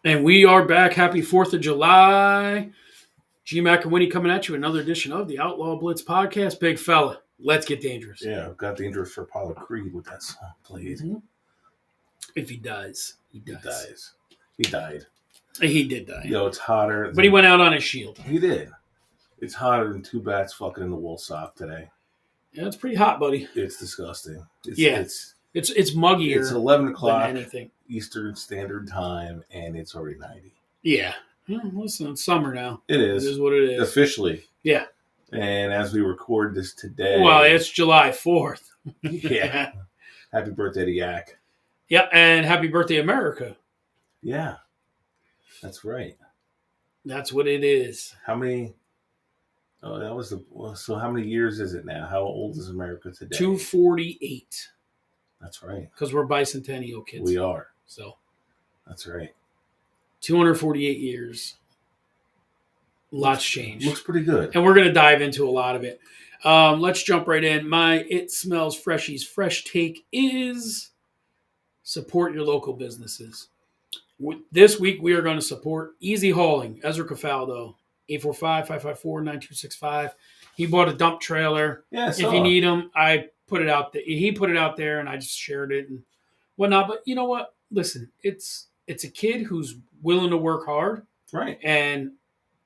And we are back. Happy 4th of July. G-Mac and Winnie coming at you. Another edition of the Outlaw Blitz podcast. Big fella, let's get dangerous. Yeah, I've got dangerous for Apollo Creed with that song played. Mm-hmm. If he dies, he dies. He dies. He died. He did die. Yo, it's hotter. But he went out on his shield. He did. It's hotter than two bats fucking in the wool sock today. Yeah, it's pretty hot, buddy. It's disgusting. It's muggier. It's 11 o'clock than anything. Eastern Standard Time, and it's already 90. Yeah. Listen, it's summer now. It is. It is what it is. Officially. Yeah. And as we record this today. Well, it's July 4th. Yeah. Happy birthday to Yak. Yeah, and happy birthday, America. Yeah. That's right. That's what it is. How many? Oh, that was so how many years is it now? How old is America today? 248. That's right. Because we're bicentennial kids. We are. So. That's right. 248 years. Lots changed. Looks pretty good. And we're going to dive into a lot of it. Let's jump right in. My It Smells Freshies fresh take is support your local businesses. This week, we are going to support Easy Hauling, Ezra Cafaldo, 845-554-9265. He bought a dump trailer. Yeah, if you need them, I put it out there. He put it out there, and I just shared it and whatnot. But you know what? Listen, it's a kid who's willing to work hard. Right. And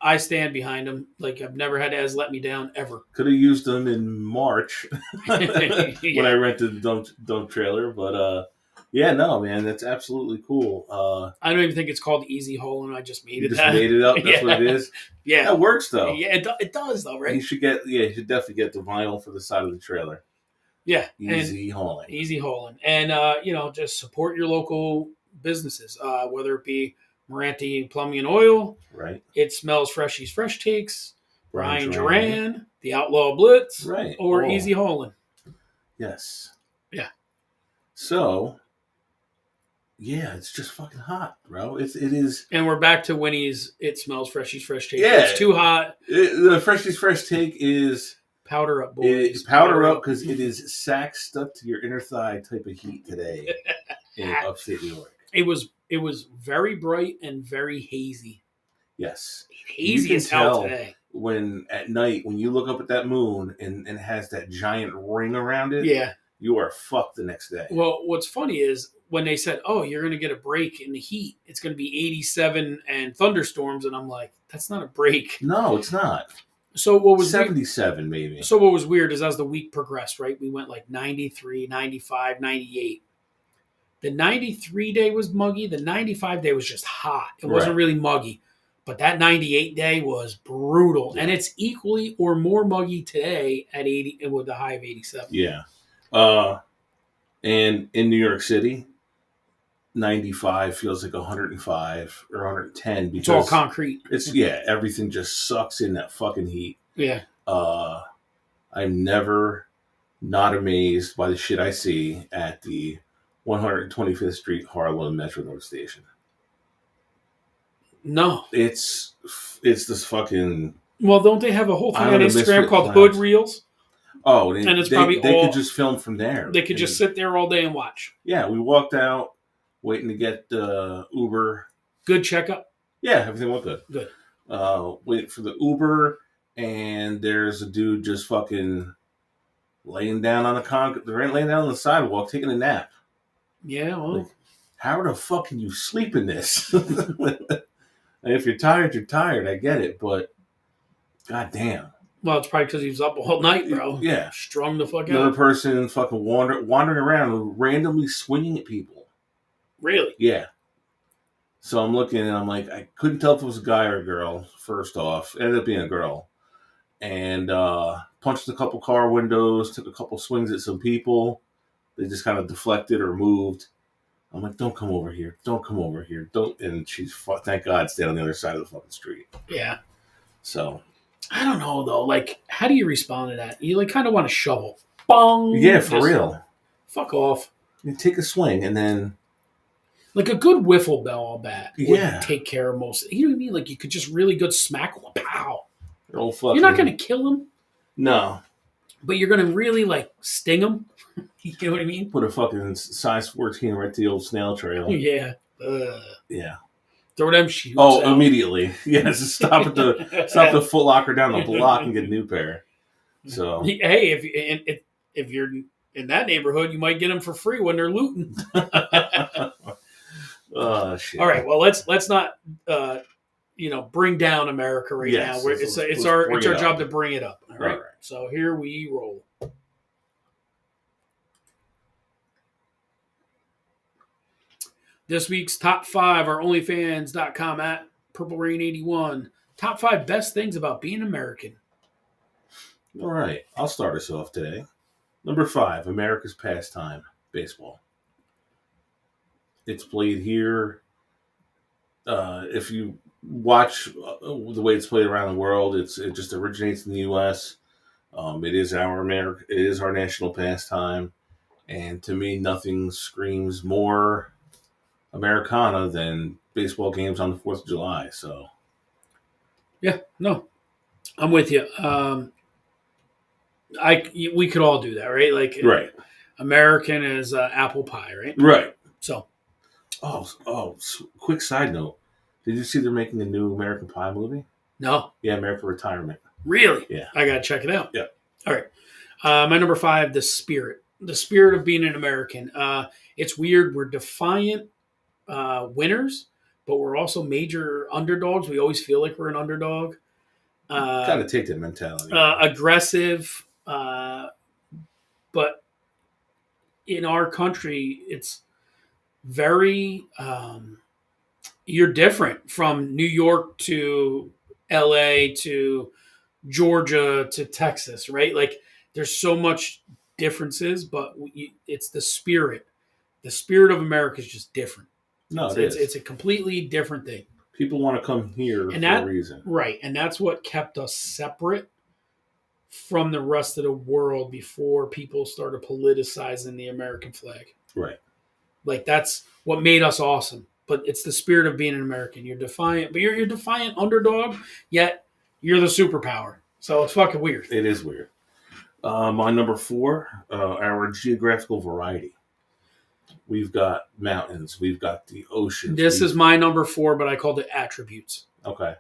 I stand behind him. Like, I've never had Ez let me down, ever. Could have used them in March when I rented the dump trailer. But, yeah, no, man, that's absolutely cool. I don't even think it's called Easy Hauling. I just made it. Just made it up. That's what it is. Yeah, that works though. Yeah, it does though, right? You should definitely get the vinyl for the side of the trailer. Yeah, Easy Hauling. Easy Hauling, and just support your local businesses, whether it be Moranti Plumbing and Oil, right? It Smells Freshies Fresh Takes, Brian Duran, the Outlaw Blitz, right? Or Easy Hauling. Yes. Yeah. So. Yeah, it's just fucking hot, bro. It is. And we're back to Winnie's It Smells Freshies Fresh Take. Yeah. It's too hot. The Freshies Fresh Take is... Powder up, boys. It's powder up because it is sack stuck to your inner thigh type of heat today in upstate New York. It was very bright and very hazy. Yes. Hazy as hell today. When at night, when you look up at that moon and it has that giant ring around it, yeah, you are fucked the next day. Well, what's funny is when they said, "Oh, you're going to get a break in the heat. It's going to be 87 and thunderstorms," and I'm like, "That's not a break." No, it's not. So what was 77 maybe. So what was weird is as the week progressed, right? We went like 93, 95, 98. The 93 day was muggy. The 95 day was just hot. It wasn't really muggy. But that 98 day was brutal. Yeah. And it's equally or more muggy today at 80 with the high of 87. Yeah. And in New York City, 95 feels like 105 or 110 because it's all concrete. Everything just sucks in that fucking heat. Yeah. I'm never not amazed by the shit I see at the 125th Street Harlem Metro North Station. No. It's this fucking... Well, don't they have a whole thing on Instagram called Hood Reels? Oh, and it's probably they could just film from there. They could just sit there all day and watch. Yeah, we walked out waiting to get Uber. Good checkup? Yeah, everything went good. Good. Wait for the Uber, and there's a dude just fucking laying down on laying down on the sidewalk, taking a nap. Yeah, well. Like, how the fuck can you sleep in this? If you're tired, you're tired. I get it, but goddamn. Well, it's probably because he was up all night, bro. Yeah. Strung the fuck out. Another person fucking wandering around, randomly swinging at people. Really? Yeah. So I'm looking and I'm like, I couldn't tell if it was a guy or a girl, first off. It ended up being a girl. And punched a couple car windows, took a couple swings at some people. They just kind of deflected or moved. I'm like, don't come over here. Don't come over here. Don't. And she's, thank God, stayed on the other side of the fucking street. Yeah. So. I don't know, though. Like, how do you respond to that? You, like, kind of want to shovel. Bong! Yeah, for real. Fuck off. You take a swing and then... Like, a good wiffle ball bat would yeah. take care of most... You know what I mean? Like, you could just really good smack him. Pow! Old fucking... You're not going to kill him. No. But you're going to really, like, sting him. You know what I mean? Put a fucking size 14 right to the old snail trail. Yeah. Yeah. Throw them shoes Oh, out. immediately. Yes, stop the Foot Locker down the block and get a new pair. So hey, if you're in that neighborhood, you might get them for free when they're looting. oh shit. All right, well let's not bring down America right Yes, now. let's It's our bring it job up. to bring it up. All right? All right. So here we roll. This week's top 5 are OnlyFans.com at Purple Rain 81. Top 5 best things about being American. All right, I'll start us off today. Number 5, America's pastime, baseball. It's played here. If you watch the way it's played around the world, it just originates in the U.S. It is our national pastime, and to me, nothing screams more Americana than baseball games on the 4th of July. So, yeah, no, I'm with you. We could all do that, right? Like, right, American is apple pie, right? right. So, quick side note: did you see they're making a new American Pie movie? no, Yeah, American Retirement. really, Yeah, I gotta check it out. Yeah. All right, my number 5, the spirit of being an American. It's weird. We're defiant winners, but we're also major underdogs. We always feel like we're an underdog. kind of take that mentality. Aggressive, but in our country, it's very you're different from New York to LA to Georgia to Texas, right? Like there's so much differences, but it's the spirit. The spirit of America is just different. No, It's a completely different thing. People want to come here And for a reason. Right. And that's what kept us separate from the rest of the world before people started politicizing the American flag. Right. Like that's what made us awesome. But it's the spirit of being an American. You're defiant, but you're defiant underdog, yet you're the superpower. So it's fucking weird. It is weird. My number 4, our geographical variety. We've got mountains. We've got the oceans. This is my number 4, but I called it attributes. Okay.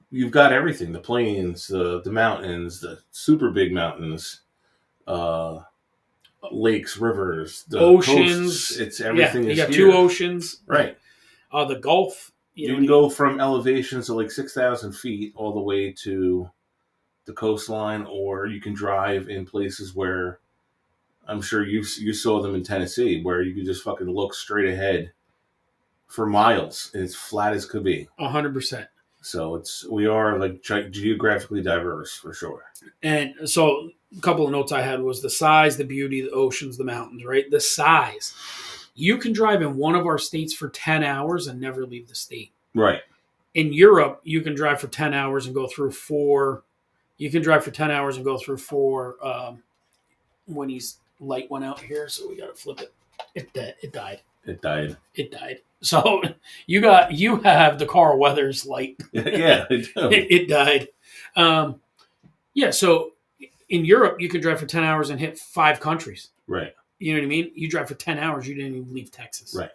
You've got everything: the plains, the mountains, the super big mountains, lakes, rivers, the oceans. Coasts. It's everything. Yeah, you is got here. 2 oceans. Right. The Gulf. You can go from elevations of like 6,000 feet all the way to the coastline, or you can drive in places where I'm sure you saw them in Tennessee, where you can just fucking look straight ahead for miles, and it's flat as could be. 100%. So we are like geographically diverse for sure. And so a couple of notes I had was the size, the beauty, the oceans, the mountains, right? The size. You can drive in one of our states for 10 hours and never leave the state. Right. In Europe, you can drive for 10 hours and go through 4. You can drive for 10 hours and go through 4 when his light went out here. So we got to flip it. It died. It died. It died. So you have the Carl Weathers light. Yeah, I do. It died. Yeah, so in Europe, you could drive for 10 hours and hit 5 countries. Right. You know what I mean? You drive for 10 hours, you didn't even leave Texas. Right.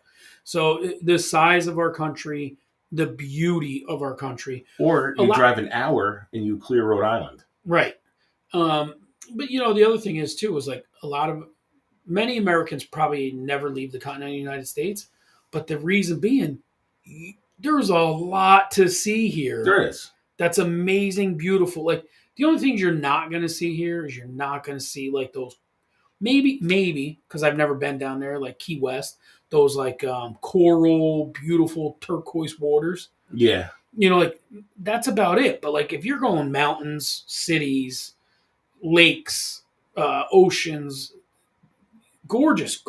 So the size of our country, the beauty of our country. Or you drive an hour and you clear Rhode Island. Right. But, the other thing is, too, is like many Americans probably never leave the continental United States. But the reason being, there's a lot to see here. There is. That's amazing, beautiful. Like, the only things you're not going to see here is you're not going to see, like, those, maybe, because I've never been down there, like Key West, those, like, coral, beautiful turquoise waters. Yeah. Like, that's about it. But, like, if you're going mountains, cities, lakes, oceans, gorgeous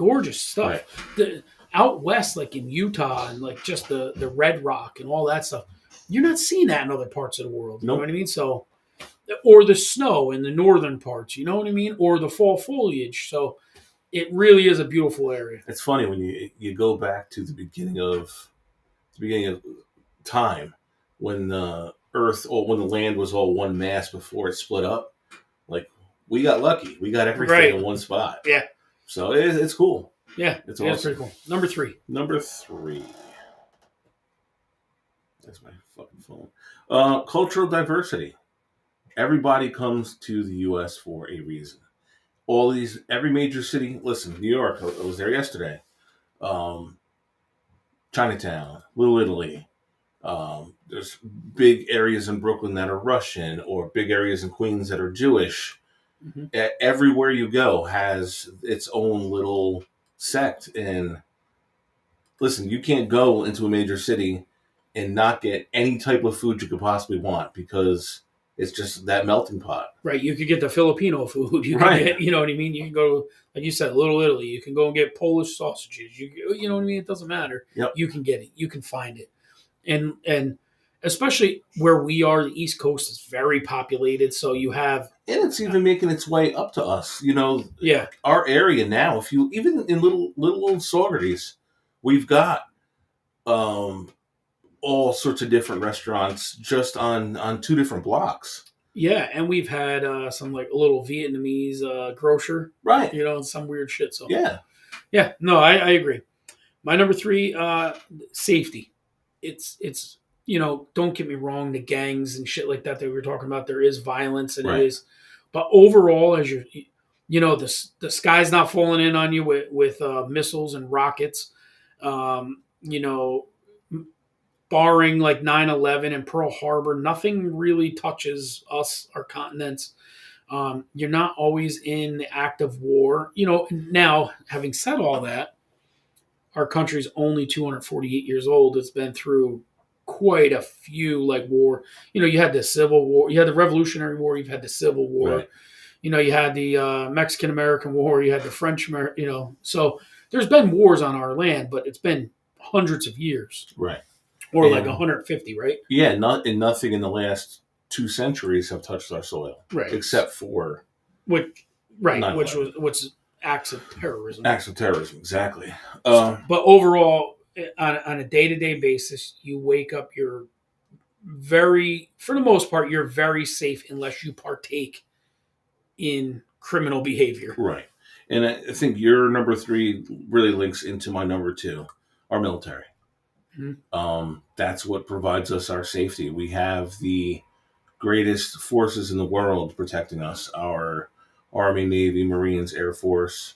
stuff. Right. Out west, like in Utah, and like just the red rock and all that stuff, you're not seeing that in other parts of the world. You know what I mean? So, or the snow in the northern parts, you know what I mean? Or the fall foliage. So it really is a beautiful area. It's funny when you go back to the beginning of time, when the earth, or when the land was all one mass before it split up. Like, we got lucky. We got everything in one spot. Yeah. So it's cool. Yeah, it's awesome. awesome. Pretty cool. Number 3. Number 3. That's my fucking phone. Cultural diversity. Everybody comes to the U.S. for a reason. Every major city. Listen, New York. I was there yesterday. Um, Chinatown, Little Italy. There's big areas in Brooklyn that are Russian, or big areas in Queens that are Jewish. Mm-hmm. Everywhere you go has its own little sect. And listen, you can't go into a major city and not get any type of food you could possibly want because it's just that melting pot. Right. You could get the Filipino food. You can get, you know what I mean? You can go, like you said, Little Italy. You can go and get Polish sausages. You know what I mean? It doesn't matter. Yep. You can get it. You can find it. And especially where we are, the East Coast is very populated. So you have. And it's even making its way up to us. You know, yeah, our area now, if you, even in little old Saugerties, we've got all sorts of different restaurants just on 2 different blocks. Yeah, and we've had some like a little Vietnamese grocer, right? You know, some weird shit. So yeah. No, I agree. My number 3, safety. It's you know, don't get me wrong, the gangs and shit like that we were talking about. There is violence and right. it is, but overall, as you know, the sky's not falling in on you with missiles and rockets. You know, barring like 9/11 and Pearl Harbor, nothing really touches us, our continents. You're not always in the act of war. You know, now, having said all that, our country's only 248 years old. It's been through quite a few like war. You know, you had the Civil War, you had the Revolutionary War, you've had the Civil War. Right. You know, you had the Mexican-American War, you had the French, you know. So there's been wars on our land, but it's been hundreds of years. Right. Or like 150, right? Yeah, nothing in the last 2 centuries have touched our soil, right? Except for which was acts of terrorism. Acts of terrorism, exactly. But overall, on a day-to-day basis, you wake up. You're for the most part, you're very safe unless you partake in criminal behavior. Right, and I think your number 3 really links into my number 2, our military. Mm-hmm. That's what provides us our safety. We have the greatest forces in the world protecting us: our Army, Navy, Marines, Air Force,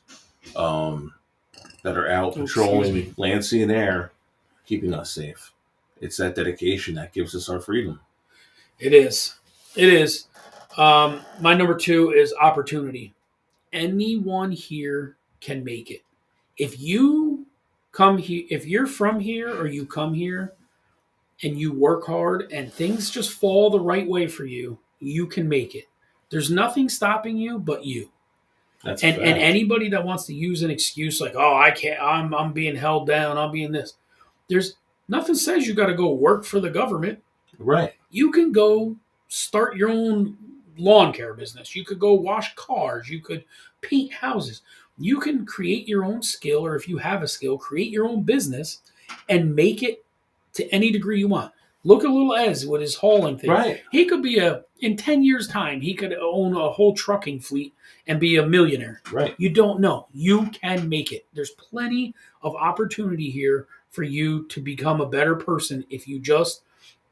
that are out patrolling land, sea, and air, keeping us safe. It's that dedication that gives us our freedom. It is. My number 2 is opportunity. Anyone here can make it. If you come here, if you're from here or you come here and you work hard and things just fall the right way for you, you can make it. There's nothing stopping you but you. And anybody that wants to use an excuse like, oh, I can't, I'm being held down, I'm being this. There's nothing says you got to go work for the government. Right. You can go start your own lawn care business. You could go wash cars. You could paint houses. You can create your own skill, or if you have a skill, create your own business and make it to any degree you want. Look at little Ez with his hauling thing. Right. He could be in 10 years' time, he could own a whole trucking fleet and be a millionaire. Right. You don't know. You can make it. There's plenty of opportunity here for you to become a better person if you just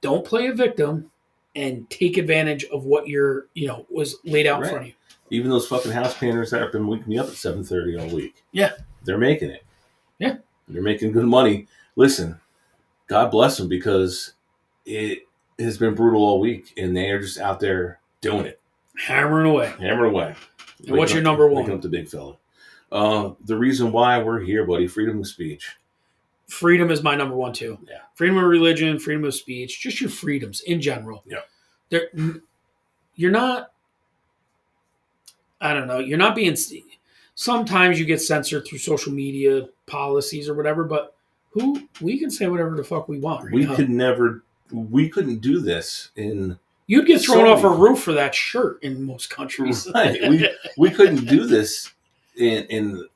don't play a victim and take advantage of what was laid out in front of you. Even those fucking house painters that have been waking me up at 7:30 all week. Yeah. They're making it. Yeah. They're making good money. Listen, God bless them, because it has been brutal all week and they are just out there doing it. Hammering away. And what's your number 1? Waking up the big fella. The reason why we're here, buddy, freedom of speech. Freedom is my number 1 too. Yeah. Freedom of religion, freedom of speech, just your freedoms in general. Yeah. You're not, I don't know, you're not being, sometimes you get censored through social media policies or whatever, but we can say whatever the fuck we want. We couldn't do this in. You'd get thrown off a roof for that shirt in most countries. Right. We couldn't do this in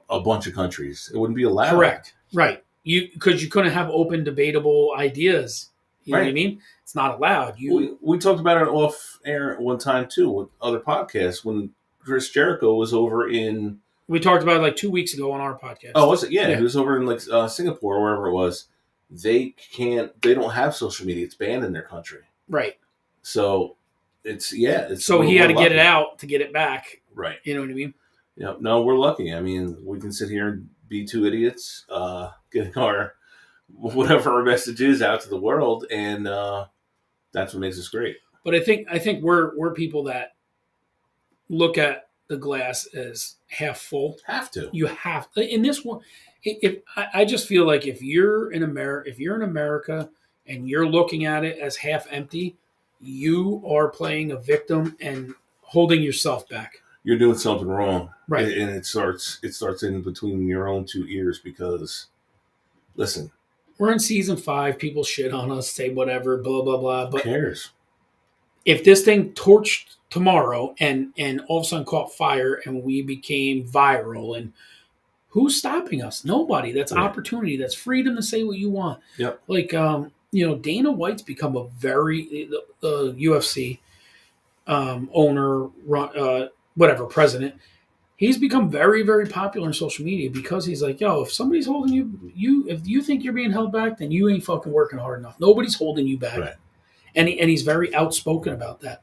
a bunch of countries. It wouldn't be allowed. Correct. Right. Because you couldn't have open, debatable ideas. You know what I mean? It's not allowed. We talked about it off air at one time too with other podcasts when Chris Jericho was over in. We talked about it like 2 weeks ago on our podcast. Oh, was it? Yeah, he was over in like Singapore or wherever it was, they don't have social media. It's banned in their country. Right. So it's so he had to get it out to get it back. Right. You know what I mean? Yeah. No, we're lucky. I mean, we can sit here and be two idiots, getting our whatever our message is out to the world, and that's what makes us great. But I think we're people that look at the glass as half full. Have to. You have in this one. If I just feel like if you're in America and you're looking at it as half empty, you are playing a victim and holding yourself back. You're doing something wrong, right? And it starts in between your own two ears because, listen, we're in season 5. People shit on us, say whatever, blah blah blah. But who cares? If this thing torched tomorrow and all of a sudden caught fire and we became viral, and who's stopping us? Nobody. That's opportunity. That's freedom to say what you want. Yep. Like Dana White's become a very UFC owner, president. He's become very, very popular in social media because he's like, yo, if somebody's holding you, if you think you're being held back, then you ain't fucking working hard enough. Nobody's holding you back. Right. And he's very outspoken about that.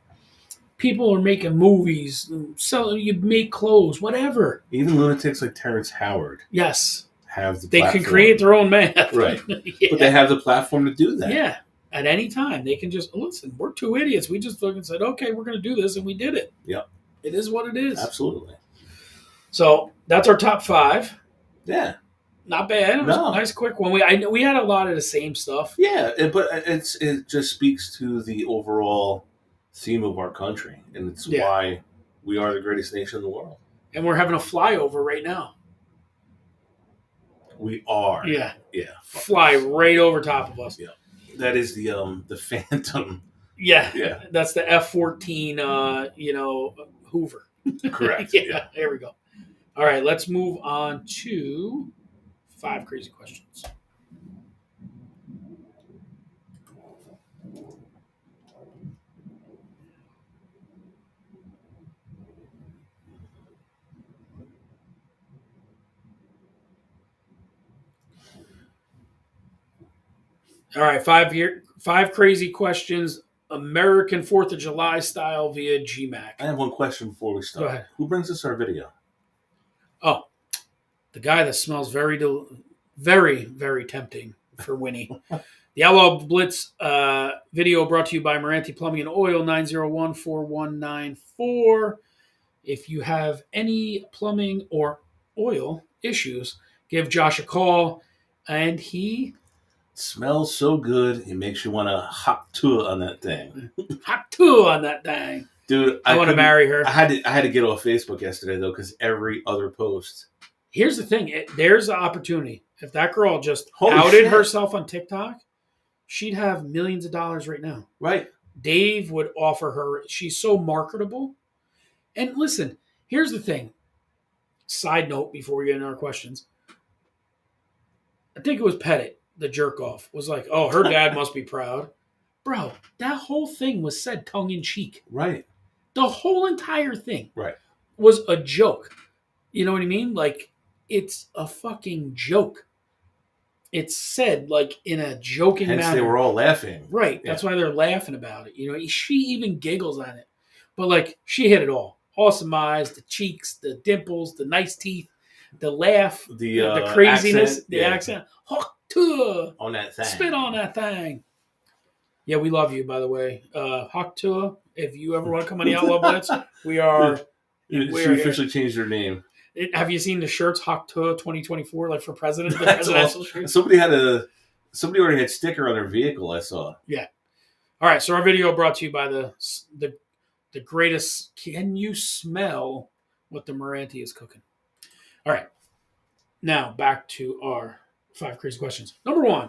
People are making movies, selling, you make clothes, whatever. Even lunatics like Terrence Howard. Yes. Have the They platform. can create their own math. Right. Yeah. But they have the platform to do that. Yeah. At any time. They can just, listen, we're two idiots. We just looked and said, okay, we're going to do this, and we did it. Yep. It is what it is. Absolutely. So that's our top 5. Yeah. Not bad. It was a nice, quick one. We had a lot of the same stuff. Yeah, but it just speaks to the overall theme of our country, and it's why we are the greatest nation in the world. And we're having a flyover right now. We are. Yeah. Yeah. Fly right over top of us. Yeah. That is the Phantom. Yeah. Yeah. That's the F-14 Hoover. Correct. Yeah. There we go. All right, let's move on to 5 crazy questions. All right, 5 crazy questions, American 4th of July style via GMAC. I have one question before we start. Go ahead. Who brings us our video? Oh, the guy that smells very, very, very tempting for Winnie. The Outlaw Blitz video brought to you by Moranti Plumbing and Oil, 901-4194. If you have any plumbing or oil issues, give Josh a call. And he smells so good, it makes you want to hop to it on that thing. Hop to on that thing. Dude, I want to marry her. I had to get off Facebook yesterday, though, because every other post. Here's the thing. There's the opportunity. If that girl just outed herself on TikTok, she'd have millions of dollars right now. Right. Dave would offer her. She's so marketable. And listen, here's the thing. Side note before we get into our questions. I think it was Pettit, the jerk off, was like, oh, her dad must be proud. Bro, that whole thing was said tongue in cheek. Right. The whole entire thing was a joke. You know what I mean? Like, it's a fucking joke. It's said like in a joking manner. They were all laughing. Right. Yeah. That's why they're laughing about it. You know, she even giggles on it. But like, she hit it all. Awesome eyes, the cheeks, the dimples, the nice teeth, the laugh, the craziness, accent, the accent. On that thing. Spit on that thing. Yeah, we love you, by the way. Haktua, if you ever want to come on the Outlaw Blitz, we are. She officially changed her name. Have you seen the shirts Haktua 2024, like for president? The presidential shirts? Somebody already had sticker on their vehicle, I saw. Yeah. All right, so our video brought to you by the greatest. Can you smell what the Moranti is cooking? All right. Now, back to our 5 crazy questions. Number 1.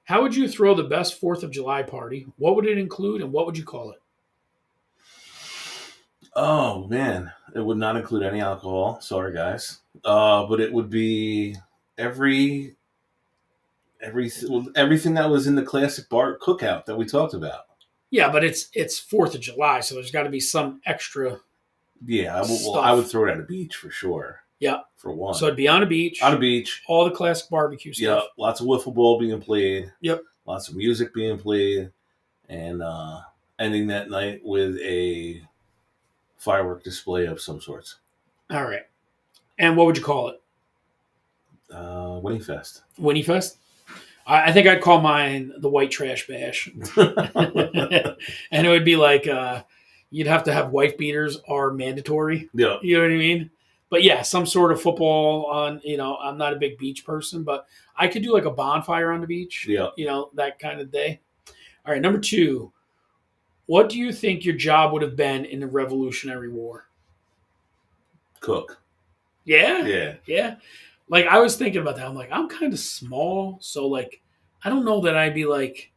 How would you throw the best 4th of July party? What would it include, and what would you call it? Oh, man. It would not include any alcohol. Sorry, guys. But it would be everything that was in the classic bar cookout that we talked about. Yeah, but it's 4th of July, so there's got to be some extra I would throw it at a beach for sure. Yeah. For one. So it'd be on a beach. On a beach. All the classic barbecue stuff. Yeah. Lots of wiffle ball being played. Yep. Lots of music being played. And ending that night with a firework display of some sorts. All right. And what would you call it? Winnie Fest. Winnie Fest? I think I'd call mine the White Trash Bash. And it would be like you'd have to have wife beaters are mandatory. Yeah. You know what I mean? But yeah, some sort of football on, I'm not a big beach person, but I could do like a bonfire on the beach. Yeah. That kind of day. All right, number 2. What do you think your job would have been in the Revolutionary War? Cook. Yeah? Yeah. Yeah. Like, I was thinking about that. I'm like, I'm kind of small. So, like, I don't know that I'd be like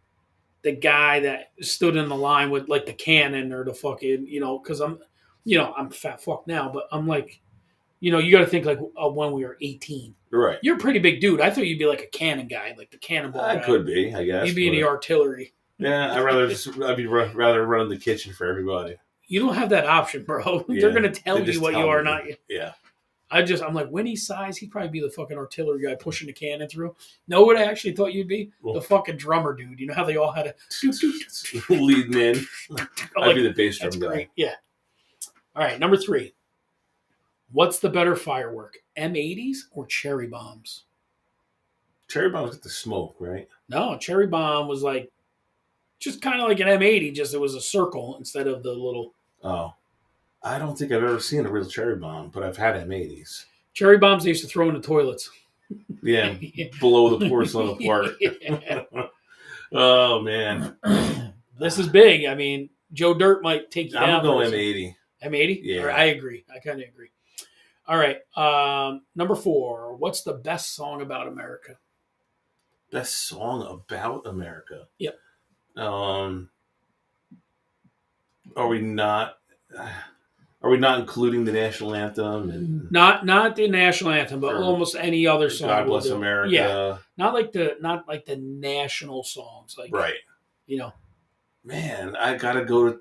the guy that stood in the line with like the cannon or the fucking, because I'm fat fuck now, but I'm like, you got to think like when we were 18. Right. You're a pretty big dude. I thought you'd be like a cannon guy, like the cannonball guy. I could be, I guess. You'd be in the artillery. Yeah, I'd be rather running the kitchen for everybody. You don't have that option, bro. Yeah, They're going to tell you what you are, not you. Yeah. I'm like, Winnie's size, he'd probably be the fucking artillery guy pushing the cannon through. Know what I actually thought you'd be? The fucking drummer dude. You know how they all had a leading in? I'd be the bass drum that's guy. Great. Yeah. All right, number 3. What's the better firework, M80s or cherry bombs? Cherry bombs get the smoke, right? No, cherry bomb was like just kind of like an M80, just it was a circle instead of the little. Oh. I don't think I've ever seen a real cherry bomb, but I've had M80s. Cherry bombs they used to throw in the toilets. Yeah, blow the porcelain apart. Yeah. Oh, man. This is big. I mean, Joe Dirt might take you down. I'm going to go M80. M80? Yeah. Right, I agree. I kind of agree. All right. Number 4. What's the best song about America? Best song about America? Yep. Are we not including the national anthem? And Not the national anthem, but almost any other song. God Bless America. Yeah. Not like the national songs. Like, right. Man, I gotta go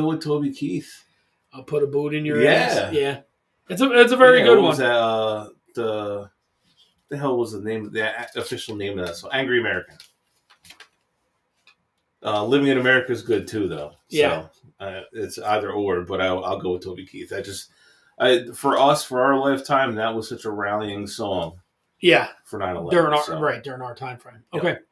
with Toby Keith. I'll put a boot in your Yeah. ass. Yeah. It's a very good one. Was that, the hell was the official name of that song? Angry American. Living in America is good too, though. Yeah. So, it's either or, but I'll go with Toby Keith. For our lifetime, that was such a rallying song. Yeah. For 9/11. During our time frame. Okay. Yep.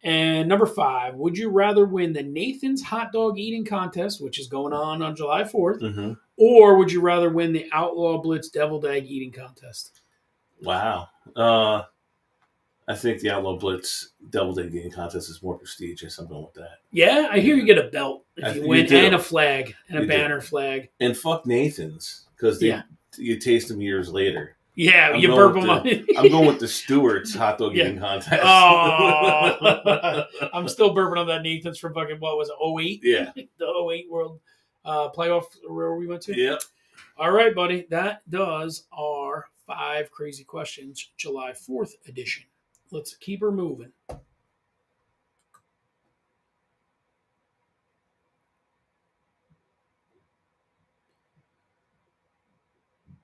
And number 5, would you rather win the Nathan's hot dog eating contest, which is going on July 4th, or would you rather win the Outlaw Blitz deviled egg eating contest? Wow. I think the Outlaw Blitz deviled egg eating contest is more prestigious. I'm going with that. Yeah, I hear you get a belt if you win, and a flag, and a banner flag. And fuck Nathan's, because you taste them years later. Yeah, you burp them up. I'm going with the Stewart's hot dog eating contest. Oh, I'm still burping on that Nathan's from fucking, what was it, 08? Yeah. The 08 World Playoff where we went to? Yep. All right, buddy. That does our 5 Crazy Questions July 4th edition. Let's keep her moving.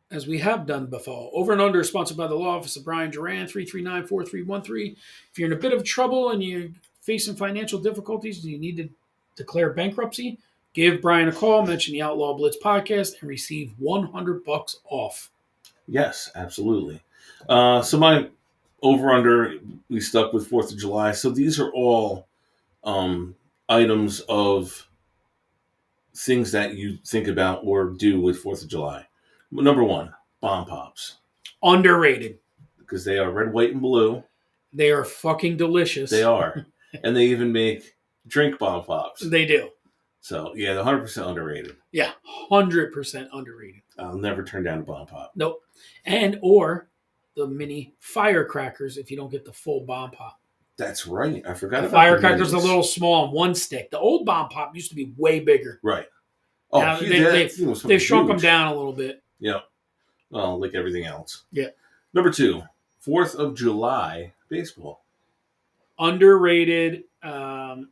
As we have done before. Over and Under is sponsored by the law office of Brian Duran, 339-4313. If you're in a bit of trouble and you're facing financial difficulties and you need to declare bankruptcy, give Brian a call, mention the Outlaw Blitz podcast, and receive $100 off. Yes, absolutely. So my over-under, we stuck with 4th of July. So these are all items of things that you think about or do with 4th of July. Number 1, bomb pops. Underrated. Because they are red, white, and blue. They are fucking delicious. They are. And they even make drink bomb pops. They do. So, yeah, they're 100% underrated. Yeah, 100% underrated. I'll never turn down a bomb pop. Nope. Or the mini firecrackers if you don't get the full bomb pop. That's right. I forgot the about firecrackers. A little small on one stick. The old bomb pop used to be way bigger. Right. Oh, now, they've shrunk them down a little bit. Yeah. Well, like everything else. Yeah. Number 2, 4th of July baseball. Underrated. Man.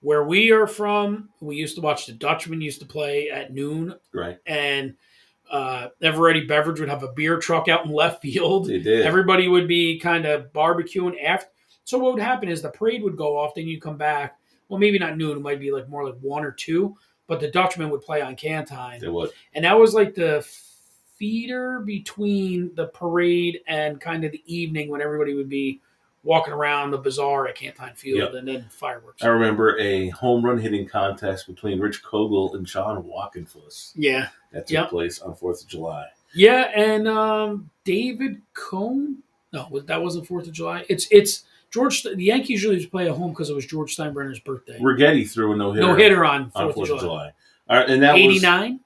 Where we are from, we used to watch the Dutchman used to play at noon. Right. And Eveready Beverage would have a beer truck out in left field. They did. Everybody would be kind of barbecuing after. So what would happen is the parade would go off, then you come back. Well, maybe not noon. It might be like more like 1 or 2. But the Dutchman would play on Cantine. They would. And that was like the feeder between the parade and kind of the evening when everybody would be walking around the bazaar at Cantine Field and then fireworks. I remember a home run hitting contest between Rich Kogel and John Walkenfuss. Yeah. That took place on 4th of July. Yeah, and David Cohn. No, that wasn't 4th of July. It's George. The Yankees usually play at home because it was George Steinbrenner's birthday. Rigetti threw a no-hitter on 4th of July. All right, and that 89? was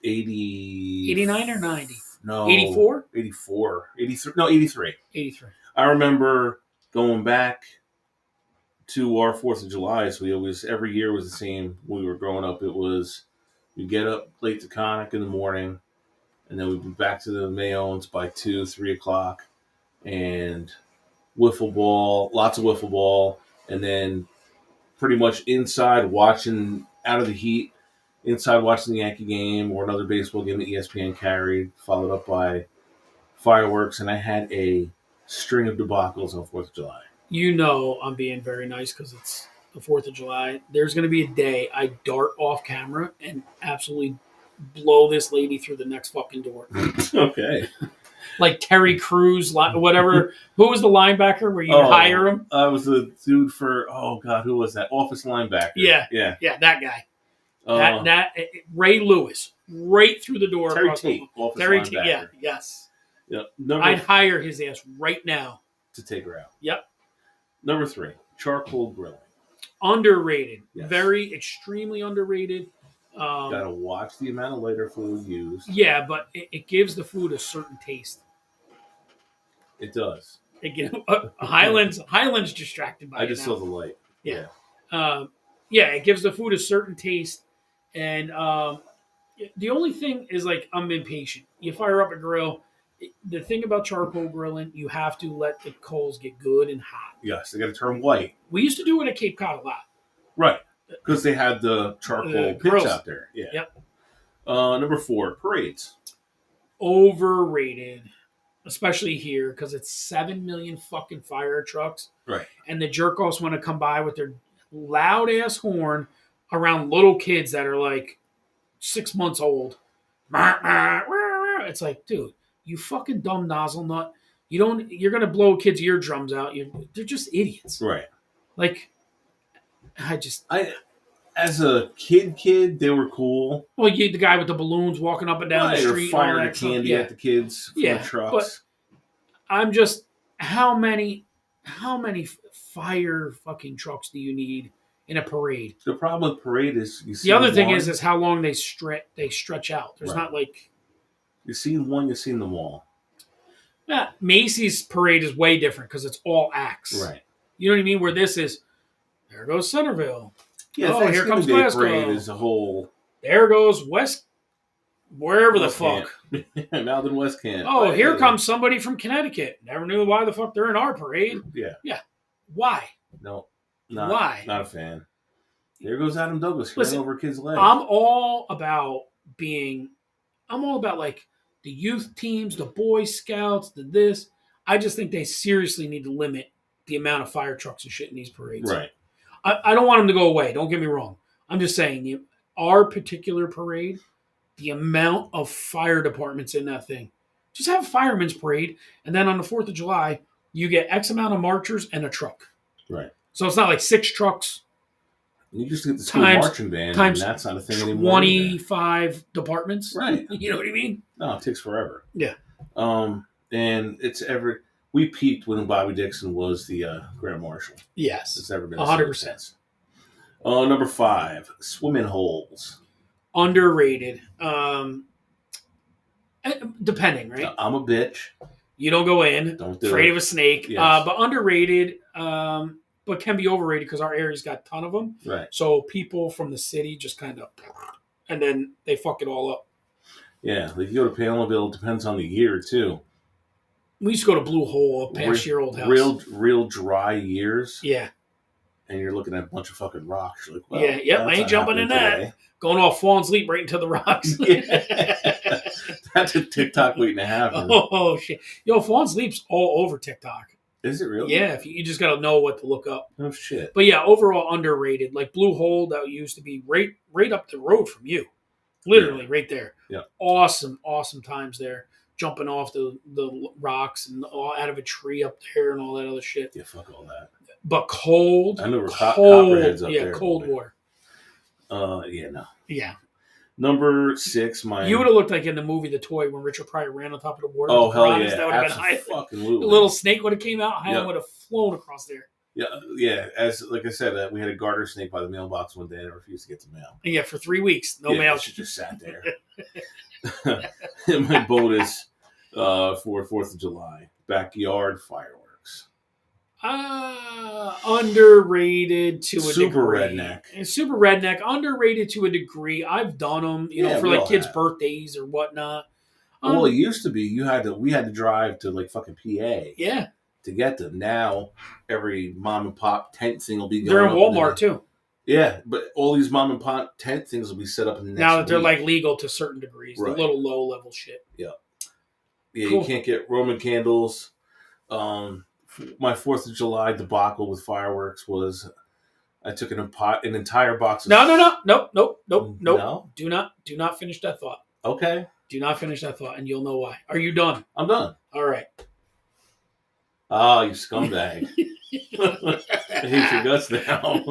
80... 89 or 90? No. 84? 84. 83. No, 83. 83. I remember going back to our 4th of July. So every year was the same. When we were growing up, it was we get up late to Conic in the morning, and then we'd be back to the Mayones by 2, 3 o'clock, and wiffle ball, lots of wiffle ball, and then pretty much inside watching out of the heat, inside watching the Yankee game or another baseball game that ESPN carried, followed up by fireworks, and I had a string of debacles on 4th of July. You know I'm being very nice because it's the 4th of July. There's going to be a day I dart off camera and absolutely blow this lady through the next fucking door. Okay. Like Terry Crews, whatever. Who was the linebacker where you hire him? I was the dude for, who was that? Office linebacker. Yeah, that guy. That Ray Lewis, right through the door. Terry Tate, office linebacker. Yeah, yes. Yep. I'd hire his ass right now. To take her out. Yep. Number 3, charcoal grilling. Underrated. Yes. Very, extremely underrated. Gotta watch the amount of lighter fluid used. Yeah, but it gives the food a certain taste. It does. Highland's distracted by it. I just saw the light. Yeah. It gives the food a certain taste. And the only thing is, like, I'm impatient. You fire up a grill. The thing about charcoal grilling, you have to let the coals get good and hot. Yes, they got to turn white. We used to do it at Cape Cod a lot. Right. Because they had the charcoal pits out there. Yeah. Yep. Number 4, parades. Overrated. Especially here, because it's 7 million fucking fire trucks. Right. And the jerk-offs want to come by with their loud-ass horn around little kids that are like 6 months old. It's like, dude, you fucking dumb nozzle nut. You're going to blow kids' eardrums out. They're just idiots. Right. Like, as a kid, they were cool. Well, the guy with the balloons walking up and down the street. Or firing candy at the kids from the trucks. But I'm just, how many fire fucking trucks do you need in a parade? The problem with parade is the other thing is how long they stretch out. There's not like you've seen one, you've seen them all. Yeah, Macy's parade is way different because it's all acts. Right. You know what I mean? Where this is, there goes Centerville. Yeah, here comes Glasgow. Parade is a whole. There goes West, wherever the fuck. Malden West Kent. Oh, here comes somebody from Connecticut. Never knew why the fuck they're in our parade. Yeah. Why? No. Why? Not a fan. There goes Adam Douglas running over a kid's leg. I'm all about like the youth teams, the Boy Scouts, the this. I just think they seriously need to limit the amount of fire trucks and shit in these parades. Right. I don't want them to go away. Don't get me wrong. I'm just saying, our particular parade, the amount of fire departments in that thing. Just have a fireman's parade, and then on the 4th of July, you get X amount of marchers and a truck. Right. So it's not like 6 trucks. You just get the school marching band, and that's not a thing anymore. 25 departments. Right. You know what I mean? No, it takes forever. Yeah. And we peaked when Bobby Dixon was the Grand Marshal. Yes. It's never been 100%. Number 5, swimming holes. Underrated. Depending, right? I'm a bitch. You don't go in. Don't do afraid it. of a snake. Yes. But underrated, but can be overrated because our area's got a ton of them. Right. So people from the city just kind of, and then they fuck it all up. Yeah. Like you go to Panelville, depends on the year, too. We used to go to Blue Hole past your old house. Real dry years. Yeah. and you're looking at a bunch of fucking rocks. You're like, well, yeah, yep, I ain't jumping in that. Today. Going off falling asleep right into the rocks. That's a TikTok waiting to happen. Oh shit. Yo, falling asleep's all over TikTok. Is it really? Yeah, if you just got to know what to look up. Oh, shit. But yeah, overall underrated. Like Blue Hole, that used to be right up the road from you. Literally right there. Yeah. Awesome times there. Jumping off the rocks and out of a tree up there and all that other shit. Yeah, fuck all that. But cold. I know we're copperheads up there. Yeah, cold water. Yeah, no. Yeah. Number 6, You would have looked like in the movie The Toy when Richard Pryor ran on top of the water. Oh, hell yeah. That would have been high. Fucking the little snake would have came out high and would have flown across there. Yeah. Like I said, we had a garter snake by the mailbox one day and I refused to get the mail. And for 3 weeks, no mail. She just sat there. My bonus for 4th of July, backyard fireworks. Underrated to a degree. Super redneck. Underrated to a degree. I've done them, for like kids' birthdays or whatnot. Well, it used to be we had to drive to like fucking PA. Yeah. To get them. Now every mom and pop tent thing will be going. They're in Walmart too. Yeah, but all these mom and pop tent things will be set up in the next now that they're week. Like legal to certain degrees. Right. The little low level shit. Yeah. Yeah, cool. You can't get Roman candles. My 4th of July debacle with fireworks was I took an entire box of... Nope. No? Do not finish that thought. Okay. Do not finish that thought, and you'll know why. Are you done? I'm done. All right. Ah, you scumbag. I hate your guts now.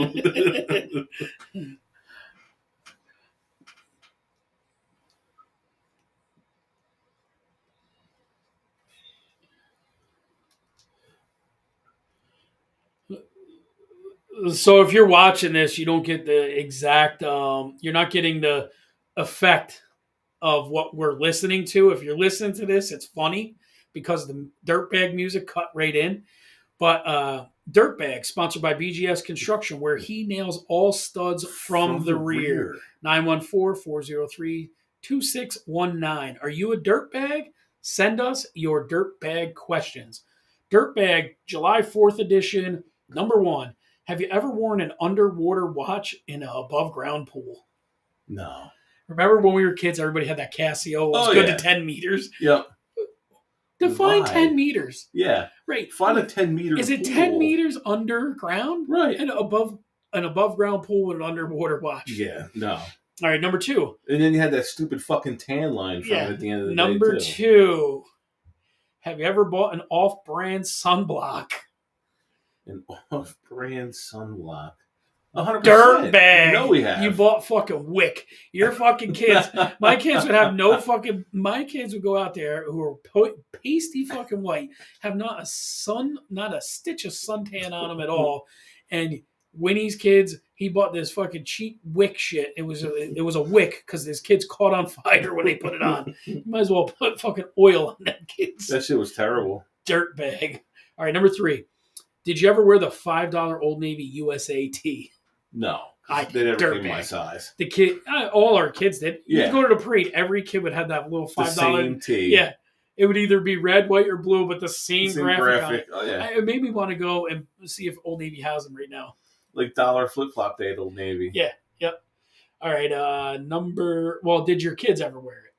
So if you're watching this, you don't get the exact, you're not getting the effect of what we're listening to. If you're listening to this, it's funny because the Dirtbag music cut right in. But Dirtbag, sponsored by BGS Construction, where he nails all studs from the rear. 914-403-2619. Are you a dirtbag? Send us your dirtbag questions. Dirtbag, July 4th edition, number 1. Have you ever worn an underwater watch in an above-ground pool? No. Remember when we were kids, everybody had that Casio. It was good to 10 meters. Yep. Define 10 meters. Yeah. Right. Find a 10-meter Is it pool. 10 meters underground? Right. And an above-ground pool with an underwater watch? Yeah. No. All right, number 2. And then you had that stupid fucking tan line from it at the end of the day, Number 2. Have you ever bought an off-brand sunblock? An off-brand sunblock. 100%. Dirtbag. No, we have. You bought fucking Wick. Your fucking kids. My kids would have no fucking. My kids would go out there who are pasty fucking white, have not a stitch of suntan on them at all. And Winnie's kids, he bought this fucking cheap Wick shit. It was a Wick because his kids caught on fire when they put it on. You might as well put fucking oil on them kids. That shit was terrible. Dirtbag. All right, number 3. Did you ever wear the $5 Old Navy USA tee? No. They never came my size. The kid, all our kids did. Yeah. You go to the parade, every kid would have that little $5. The same tee. Yeah. It would either be red, white, or blue, but the same graphic. Oh, yeah. It made me want to go and see if Old Navy has them right now. Like dollar flip-flop day at Old Navy. Yeah. Yep. All right. Did your kids ever wear it?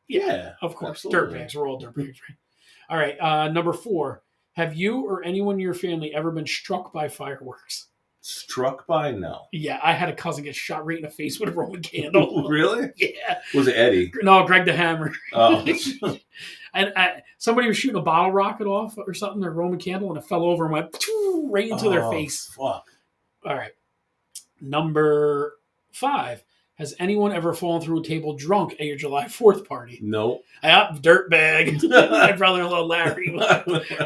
Yeah. Of course. Absolutely. Dirtbags. We're all dirtbags, right? All right. Number 4. Have you or anyone in your family ever been struck by fireworks? Struck by? No. Yeah, I had a cousin get shot right in the face with a Roman candle. Really? Yeah. Was it Eddie? No, Greg the Hammer. Oh. And somebody was shooting a bottle rocket off or something, their Roman candle, and it fell over and went right into their face. Fuck. All right. Number 5. Has anyone ever fallen through a table drunk at your July 4th party? No. Dirtbag. My brother-in-law Larry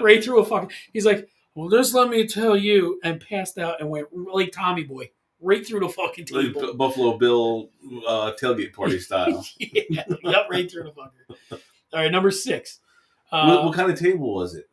right through a fucking... He's like, well, just let me tell you, and passed out and went like Tommy Boy, right through the fucking table. Like Buffalo Bill tailgate party style. Yeah, right through the fucker. All right, number 6. What kind of table was it?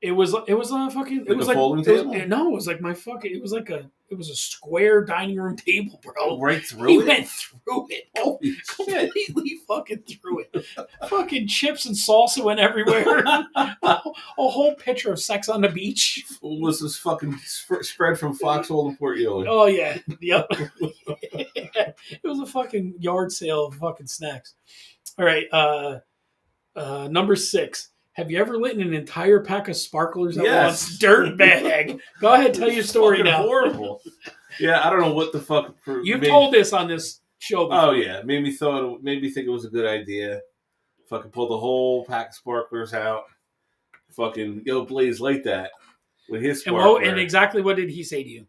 It was a fucking... Like a folding table? No, it was like my fucking... It was like It was a square dining room table, bro. Right through He it? went through it. Holy shit. Completely fucking through it. Fucking chips and salsa went everywhere. A whole picture of sex on the beach. What was this fucking spread from Foxhole to Port Ewing? Oh, yeah. Yep. It was a fucking yard sale of fucking snacks. All right. Number 6. Have you ever lit an entire pack of sparklers at once? Dirtbag. Go ahead, tell your story now. Horrible. Yeah, I don't know what the fuck. You've told this on this show before. Oh yeah, made me think it was a good idea. Fucking pulled the whole pack of sparklers out. Fucking Blaze light that with his sparkler. And exactly what did he say to you?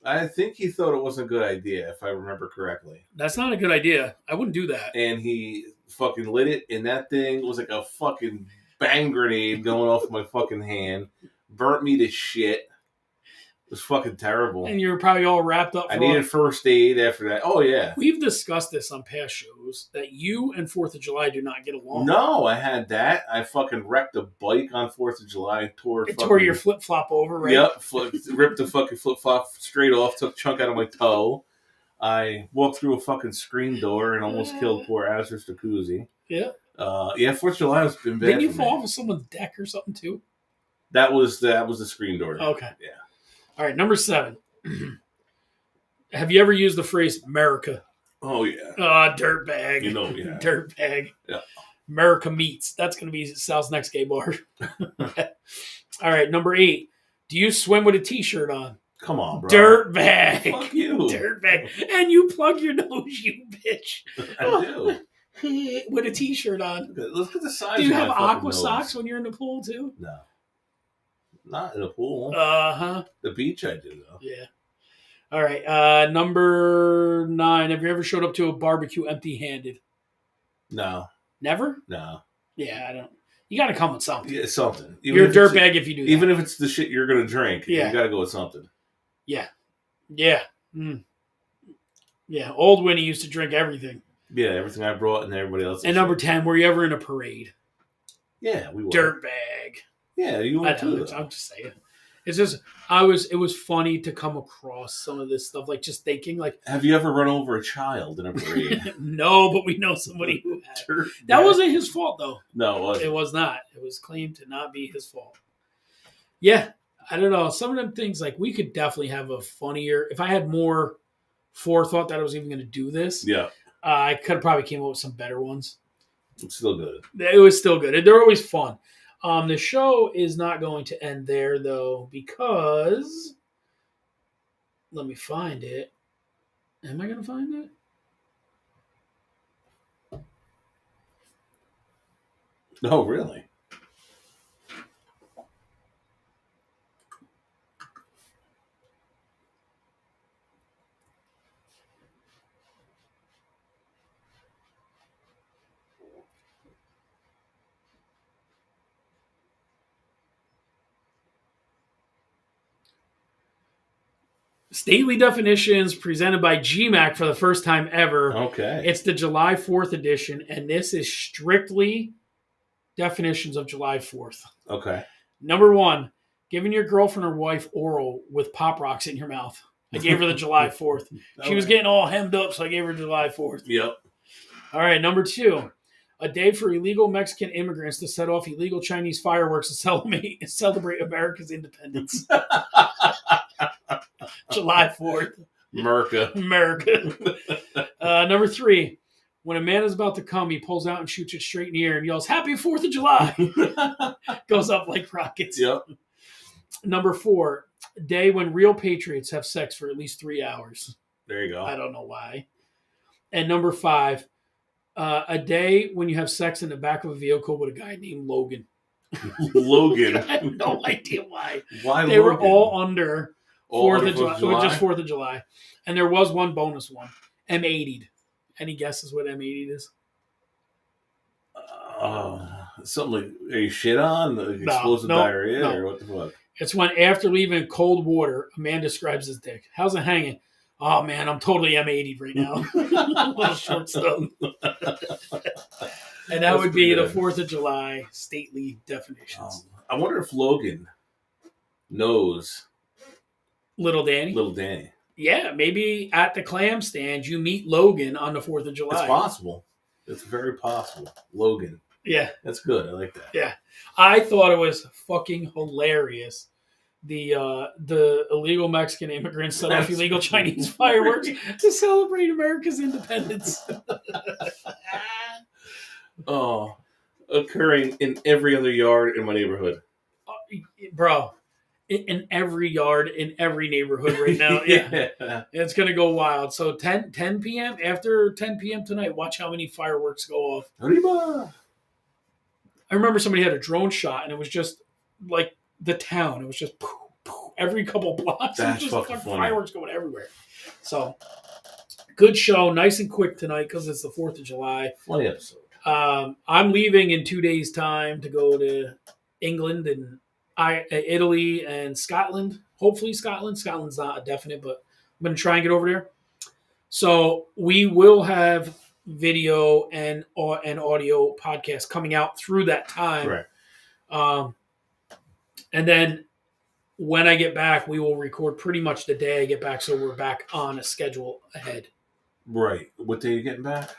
I think he thought it wasn't a good idea, if I remember correctly. That's not a good idea. I wouldn't do that. And he fucking lit it, and that thing was like a fucking bang grenade going off my fucking hand. Burnt me to shit. It was fucking terrible. And you were probably all wrapped up. I needed first aid after that. Oh, yeah. We've discussed this on past shows, that you and 4th of July do not get along. No, I had that. I fucking wrecked a bike on 4th of July. Tore your flip-flop over, right? Yep. Ripped the fucking flip-flop straight off. Took a chunk out of my toe. I walked through a fucking screen door and almost killed poor Azra's jacuzzi. Yeah. 4th of July has been bad. Didn't you fall off of someone's deck or something, too? That was the screen door. Okay. Yeah. All right, number 7. Have you ever used the phrase America? Oh, yeah. Dirtbag. You know, yeah. Dirtbag. Yeah. America Meats. That's going to be Sal's next gay bar. All right, number 8. Do you swim with a t-shirt on? Come on, bro. Dirtbag. Fuck you. Dirtbag. And you plug your nose, you bitch. I do. With a t-shirt on. Look at the size Do you of have my aqua nose. socks when you're in the pool, too? No. Not in the pool. Uh-huh. The beach I do, though. Yeah. All right. Number 9. Have you ever showed up to a barbecue empty-handed? No. Never? No. Yeah, I don't. You got to come with something. Yeah, something. You're a dirtbag if you do that. Even if it's the shit you're going to drink, you got to go with something. Yeah. Yeah. Mm. Yeah. Old Winnie used to drink everything. Yeah, everything I brought and everybody else. And number 10, were you ever in a parade? Yeah, we were. Dirtbag. Yeah, you were too. I'm just saying. It's just, it was funny to come across some of this stuff, like just thinking, like. Have you ever run over a child in a parade? No, but we know somebody who had. That wasn't his fault, though. No, it wasn't. It was not. It was claimed to not be his fault. Yeah, I don't know. Some of them things, like, we could definitely have a funnier. If I had more forethought that I was even going to do this, yeah, I could have probably came up with some better ones. It's still good. It was still good. They're always fun. The show is not going to end there, though, because let me find it. Am I going to find it? Oh, really? Stately Definitions presented by GMAC for the first time ever. Okay. It's the July 4th edition, and this is strictly definitions of July 4th. Okay. Number 1, giving your girlfriend or wife oral with Pop Rocks in your mouth. I gave her the July 4th. She was getting all hemmed up, so I gave her July 4th. Yep. All right, number 2, a day for illegal Mexican immigrants to set off illegal Chinese fireworks to celebrate America's independence. July 4th. America. Number 3, when a man is about to come, he pulls out and shoots it straight in the air and yells, "Happy 4th of July!" Goes up like rockets. Yep. Number 4, a day when real patriots have sex for at least 3 hours. There you go. I don't know why. And number 5, a day when you have sex in the back of a vehicle with a guy named Logan. Logan. I have no idea why. Why They Logan? were all under 4th of July. July? Just 4th of July. And there was one bonus one. M80'd. Any guesses what M80'd is? Something like, are you shit on? Explosive diarrhea? No. Or what the fuck? It's when after leaving cold water, a man describes his dick. How's it hanging? Oh, man, I'm totally M80'd right now. A little short stuff. And that would be the 4th of July stately definitions. I wonder if Logan knows Little Danny. Little Danny. Yeah, maybe at the clam stand you meet Logan on the 4th of July. It's possible. It's very possible. Logan. Yeah. That's good. I like that. Yeah. I thought it was fucking hilarious. The illegal Mexican immigrants set off illegal Chinese fireworks to celebrate America's independence. Oh, occurring in every other yard in my neighborhood. Bro, in every yard, in every neighborhood right now. Yeah. It's going to go wild. So 10 p.m., after 10 p.m. tonight, watch how many fireworks go off. Arriba. I remember somebody had a drone shot, and it was just like the town. It was just poof, poof, every couple blocks. That's just fucking funny. Fireworks going everywhere. So, good show. Nice and quick tonight because it's the 4th of July. Funny episode. I'm leaving in 2 days' time to go to England and Italy and Scotland. Hopefully Scotland. Scotland's not a definite, but I'm going to try and get over there. So we will have video and audio podcasts coming out through that time. Right. And then when I get back, we will record pretty much the day I get back, so we're back on a schedule ahead. Right. What day are you getting back?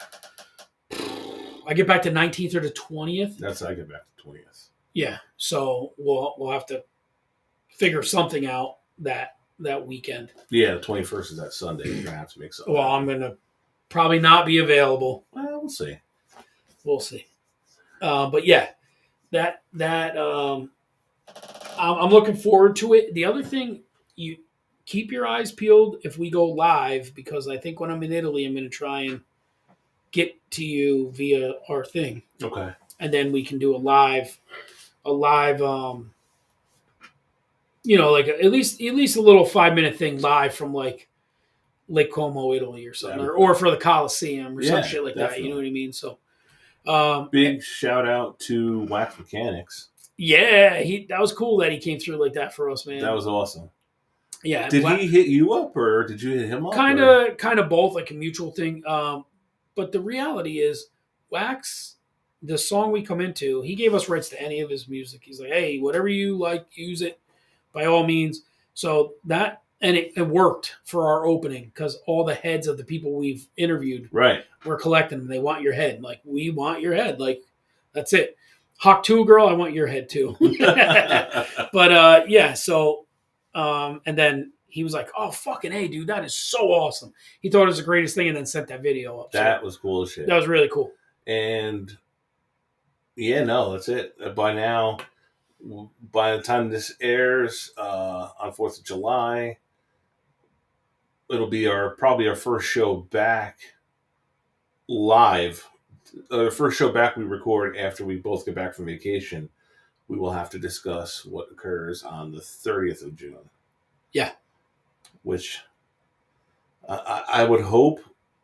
I get back to 19th or the 20th. I get back to 20th. Yeah, so we'll have to figure something out that weekend. Yeah, the 21st is that Sunday. You're gonna have to make something. Well, I'm gonna probably not be available. Well, we'll see. We'll see. But yeah, that I'm looking forward to it. The other thing, you keep your eyes peeled if we go live, because I think when I'm in Italy, I'm going to try and get to you via our thing. Okay. And then we can do a live, like at least a little 5-minute thing live from like Lake Como, Italy or something, or for the Coliseum or some shit like definitely. That. You know what I mean? So, big shout out to Wax Mechanics. Yeah, that was cool that he came through like that for us, man. That was awesome. Yeah. Did he hit you up or did you hit him up? Kind of both, like a mutual thing. But the reality is, Wax, the song we come into, he gave us rights to any of his music. He's like, hey, whatever you like, use it by all means. So that, and it worked for our opening because all the heads of the people we've interviewed were collecting them. They want your head. Like, we want your head. Like, that's it. Hawk 2 girl, I want your head too. But yeah, so and then he was like, oh, fucking hey, dude, that is so awesome. He thought it was the greatest thing and then sent that video up. That was cool as shit. That was really cool. And yeah, no, that's it. By now, by the time this airs on 4th of July, it'll be probably our first show back live. The first show back we record after we both get back from vacation. We will have to discuss what occurs on the 30th of June. Yeah. Which I would hope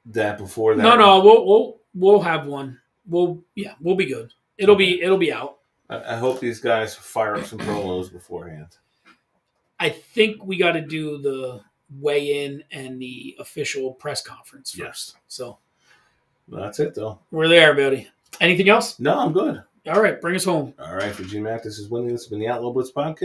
that before that. No, we'll have one. We'll be good. It'll be out. I hope these guys fire up some promos beforehand. I think we got to do the weigh-in and the official press conference first. Yes. So that's it, though. We're there, buddy. Anything else? No, I'm good. All right, bring us home. All right, for G-Mac, this is Winnie. This has been the Outlaw Blitz Podcast.